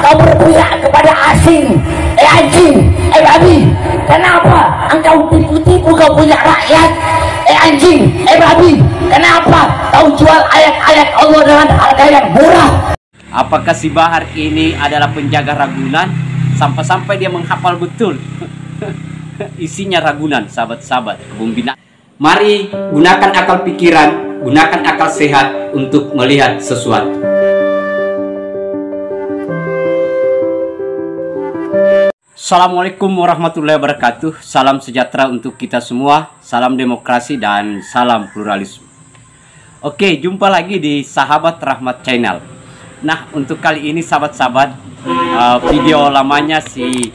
kau berpihak kepada asing? Anjing, babi, kenapa engkau tipu-tipu kau punya rakyat? Anjing, babi, kenapa kau jual ayat-ayat Allah dengan harga yang murah? Apakah si Bahar ini adalah penjaga Ragunan? Sampai-sampai dia menghafal betul isinya Ragunan, sahabat-sahabat kebun binatang. Mari gunakan akal pikiran, gunakan akal sehat untuk melihat sesuatu. Assalamualaikum warahmatullahi wabarakatuh. Salam sejahtera untuk kita semua. Salam demokrasi dan salam pluralisme. Oke, jumpa lagi di Sahabat Rahmat Channel. Nah, untuk kali ini sahabat-sahabat, video lamanya si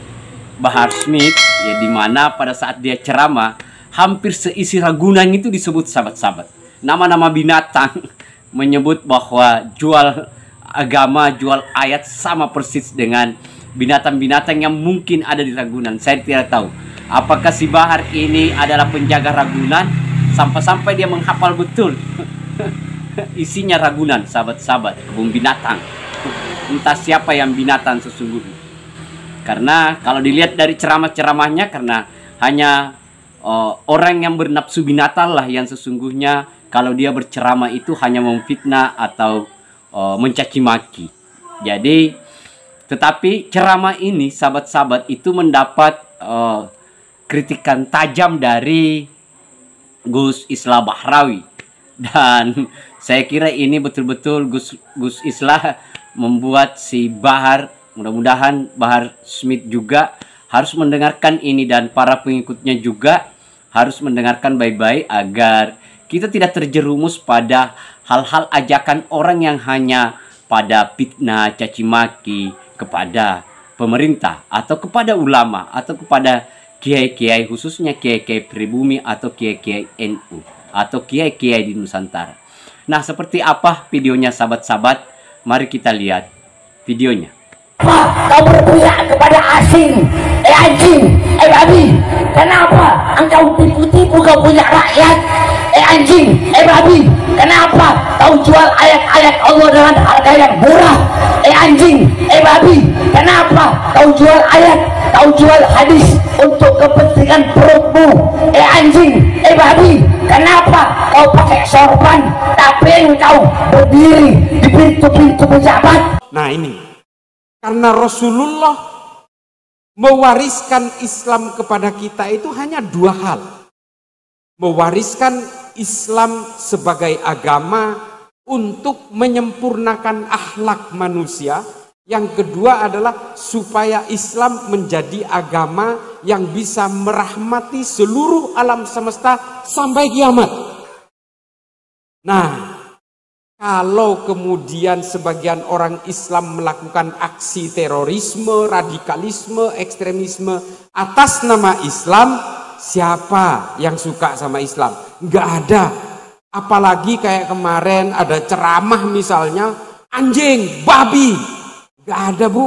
Bahar Smith, ya, dimana pada saat dia ceramah hampir seisi Ragunan itu disebut sahabat-sahabat. Nama-nama binatang menyebut bahwa jual agama, jual ayat sama persis dengan binatang-binatang yang mungkin ada di Ragunan. Saya tidak tahu apakah si Bahar ini adalah penjaga Ragunan, sampai-sampai dia menghafal betul isinya Ragunan, sahabat-sahabat kebun binatang. Entah siapa yang binatang sesungguhnya, karena kalau dilihat dari ceramah-ceramahnya, karena hanya orang yang bernafsu binatang lah yang sesungguhnya kalau dia berceramah itu hanya memfitnah atau mencaci maki. Jadi tetapi ceramah ini sahabat-sahabat itu mendapat kritikan tajam dari Gus Islah Bahrawi. Dan saya kira ini betul-betul Gus Islah membuat si Bahar, mudah-mudahan Bahar Smith juga harus mendengarkan ini dan para pengikutnya juga harus mendengarkan baik-baik agar kita tidak terjerumus pada hal-hal ajakan orang yang hanya pada fitnah, caci maki kepada pemerintah atau kepada ulama atau kepada kiai-kiai, khususnya kiai-kiai pribumi atau kiai-kiai NU atau kiai-kiai di Nusantara. Nah, seperti apa videonya sahabat-sahabat? Mari kita lihat videonya. Kau berpihak kepada asing? Anjing, babi, kenapa engkau tipu-tipu kau punya rakyat? Anjing, babi, kenapa kau jual ayat-ayat Allah dengan harga yang murah? Anjing, babi, kenapa kau jual ayat, kau jual hadis untuk kepentingan perutmu? Anjing, babi, kenapa kau pakai sorban tapi engkau berdiri di pintu-pintu pejabat? Nah, ini karena Rasulullah mewariskan Islam kepada kita itu hanya dua hal. Mewariskan Islam sebagai agama untuk menyempurnakan akhlak manusia. Yang kedua adalah supaya Islam menjadi agama yang bisa merahmati seluruh alam semesta sampai kiamat. Nah, kalau kemudian sebagian orang Islam melakukan aksi terorisme, radikalisme, ekstremisme atas nama Islam, siapa yang suka sama Islam? Nggak ada. Apalagi kayak kemarin ada ceramah misalnya, anjing, babi. Nggak ada, Bu.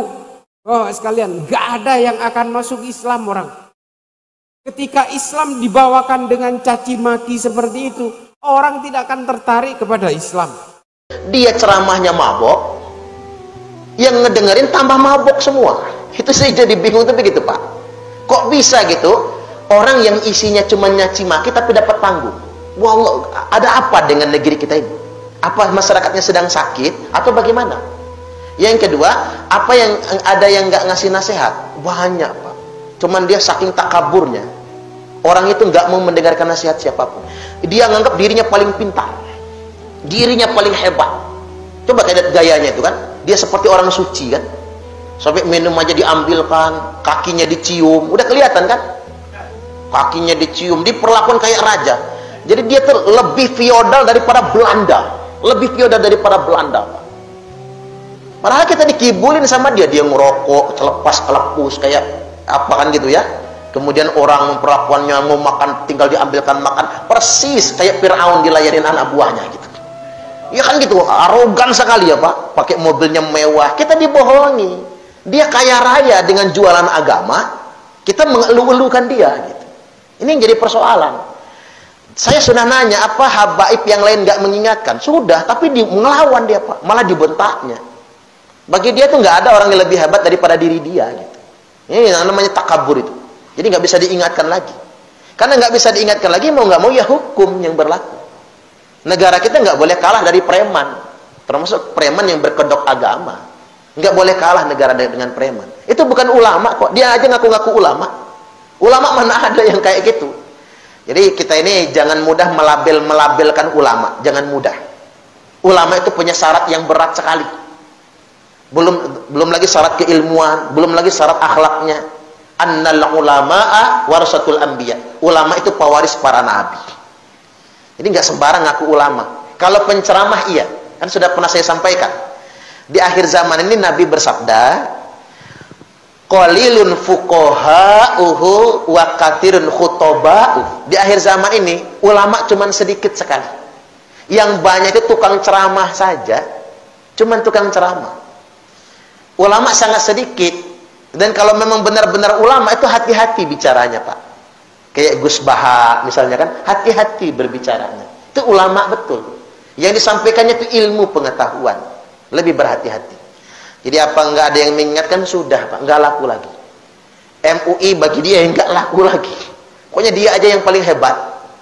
Oh, sekalian, nggak ada yang akan masuk Islam orang. Ketika Islam dibawakan dengan caci maki seperti itu, orang tidak akan tertarik kepada Islam. Dia ceramahnya mabok, yang ngedengerin tambah mabok semua. Itu saya jadi bingung tuh begitu, Pak. Kok bisa gitu? Orang yang isinya cuma nyaci maki tapi dapat panggung. Wallah, ada apa dengan negeri kita ini? Apa masyarakatnya sedang sakit atau bagaimana? Yang kedua, apa yang ada yang nggak ngasih nasihat? Banyak, Pak. Cuman dia saking takaburnya, orang itu nggak mau mendengarkan nasihat siapapun. Dia nganggap dirinya paling pintar, dirinya paling hebat. Coba lihat gayanya itu kan, dia seperti orang suci kan, sampai minum aja diambilkan, kakinya dicium, udah kelihatan kan, kakinya dicium, diperlakukan kayak raja. Jadi dia tuh lebih feodal daripada Belanda, lebih feodal daripada Belanda. Padahal kita dikibulin sama dia, dia ngerokok, celepas kelepus kayak apa kan gitu ya. Kemudian orang perlakuannya mau makan tinggal diambilkan makan, persis kayak Fir'aun dilayarin anak buahnya gitu. Ya kan gitu, arogan sekali ya Pak, pakai mobilnya mewah, kita dibohongi. Dia kaya raya dengan jualan agama, kita mengeluh-elukan dia gitu. Ini yang jadi persoalan. Saya sudah nanya, apa habaib yang lain nggak mengingatkan? Sudah, tapi mengelawan dia Pak, malah dibentaknya. Bagi dia tuh nggak ada orang yang lebih hebat daripada diri dia gitu. Ini yang namanya takabur itu. Jadi nggak bisa diingatkan lagi. Karena nggak bisa diingatkan lagi, mau nggak mau ya hukum yang berlaku. Negara kita nggak boleh kalah dari preman, termasuk preman yang berkedok agama. Nggak boleh kalah negara dengan preman. Itu bukan ulama kok, dia aja ngaku-ngaku ulama. Ulama mana ada yang kayak gitu. Jadi kita ini jangan mudah melabelkan ulama, jangan mudah. Ulama itu punya syarat yang berat sekali. Belum lagi syarat keilmuan, belum lagi syarat akhlaknya. Annal ulama'a warasatul anbiya. Ulama itu pewaris para nabi. Jadi nggak sembarang ngaku ulama. Kalau penceramah iya, kan sudah pernah saya sampaikan. Di akhir zaman ini Nabi bersabda, qalilun fuqaha'uhu wa katsirun khutoba'uh. Di akhir zaman ini ulama cuman sedikit sekali. Yang banyak itu tukang ceramah saja, cuman tukang ceramah. Ulama sangat sedikit. Dan kalau memang benar-benar ulama itu hati-hati bicaranya, Pak. Kayak Gus Baha misalnya kan, hati-hati berbicaranya. Itu ulama betul. Yang disampaikannya itu ilmu pengetahuan. Lebih berhati-hati. Jadi apa nggak ada yang mengingatkan, sudah Pak, nggak laku lagi. MUI bagi dia yang nggak laku lagi. Pokoknya dia aja yang paling hebat.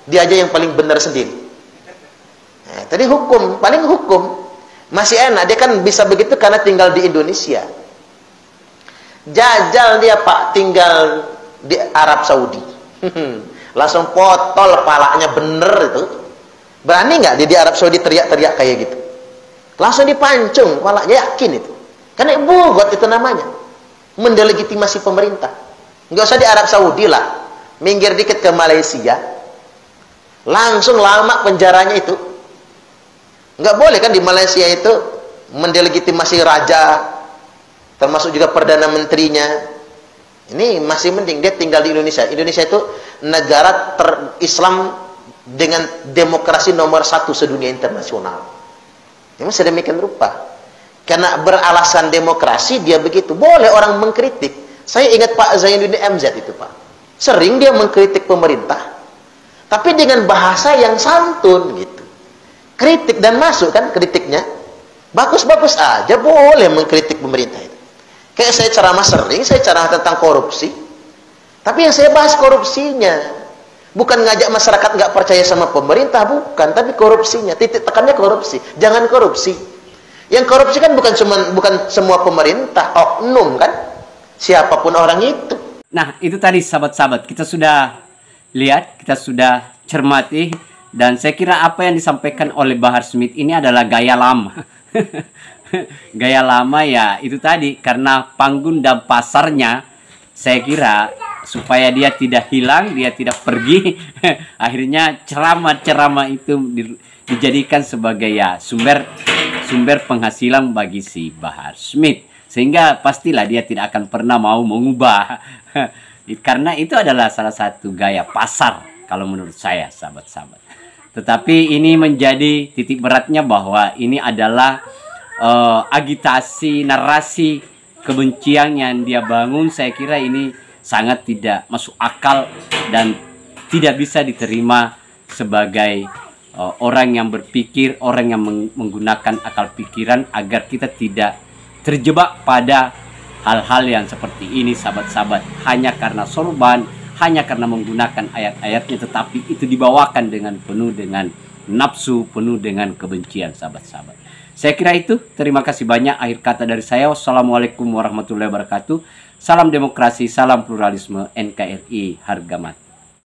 Dia aja yang paling benar sendiri. Nah, tadi hukum, paling hukum. Masih enak, dia kan bisa begitu karena tinggal di Indonesia. Jajal dia Pak, tinggal di Arab Saudi. Langsung potol palanya bener itu. Berani nggak dia di Arab Saudi teriak-teriak kayak gitu? Langsung dipancung palanya, yakin itu. Karena bugot itu namanya. Mendelegitimasi pemerintah. Nggak usah di Arab Saudi lah. Minggir dikit ke Malaysia. Langsung lama penjaranya itu. Nggak boleh kan di Malaysia itu mendelegitimasi raja, termasuk juga perdana menterinya. Ini masih mending dia tinggal di Indonesia. Indonesia itu negara Islam dengan demokrasi nomor 1 sedunia internasional. Memang sedemikian rupa. Karena beralasan demokrasi dia begitu. Boleh orang mengkritik. Saya ingat Pak Zainuddin MZ itu Pak. Sering dia mengkritik pemerintah. Tapi dengan bahasa yang santun gitu. Kritik dan masuk kan kritiknya. Bagus-bagus aja boleh mengkritik pemerintah itu. Kayak saya ceramah sering, saya ceramah tentang korupsi. Tapi yang saya bahas korupsinya. Bukan ngajak masyarakat nggak percaya sama pemerintah, bukan. Tapi korupsinya, titik tekannya korupsi. Jangan korupsi. Yang korupsi kan bukan semua pemerintah, oknum kan. Siapapun orang itu. Nah, itu tadi sahabat-sahabat. Kita sudah lihat, kita sudah cermati. Dan saya kira apa yang disampaikan oleh Bahar Smith ini adalah gaya lama. Gaya lama ya itu tadi, karena panggung dan pasarnya, saya kira supaya dia tidak hilang, dia tidak pergi, akhirnya ceramah-ceramah itu dijadikan sebagai ya sumber penghasilan bagi si Bahar Smith, sehingga pastilah dia tidak akan pernah mau mengubah karena itu adalah salah satu gaya pasar kalau menurut saya, sahabat-sahabat. Tetapi ini menjadi titik beratnya bahwa ini adalah agitasi, narasi kebencian yang dia bangun. Saya kira ini sangat tidak masuk akal dan tidak bisa diterima sebagai orang yang berpikir, orang yang menggunakan akal pikiran, agar kita tidak terjebak pada hal-hal yang seperti ini, sahabat-sahabat, hanya karena sorban, hanya karena menggunakan ayat-ayatnya, tetapi itu dibawakan dengan penuh dengan nafsu, penuh dengan kebencian, sahabat-sahabat. Saya kira itu. Terima kasih banyak. Akhir kata dari saya. Wassalamualaikum warahmatullahi wabarakatuh. Salam demokrasi, salam pluralisme, NKRI harga mati.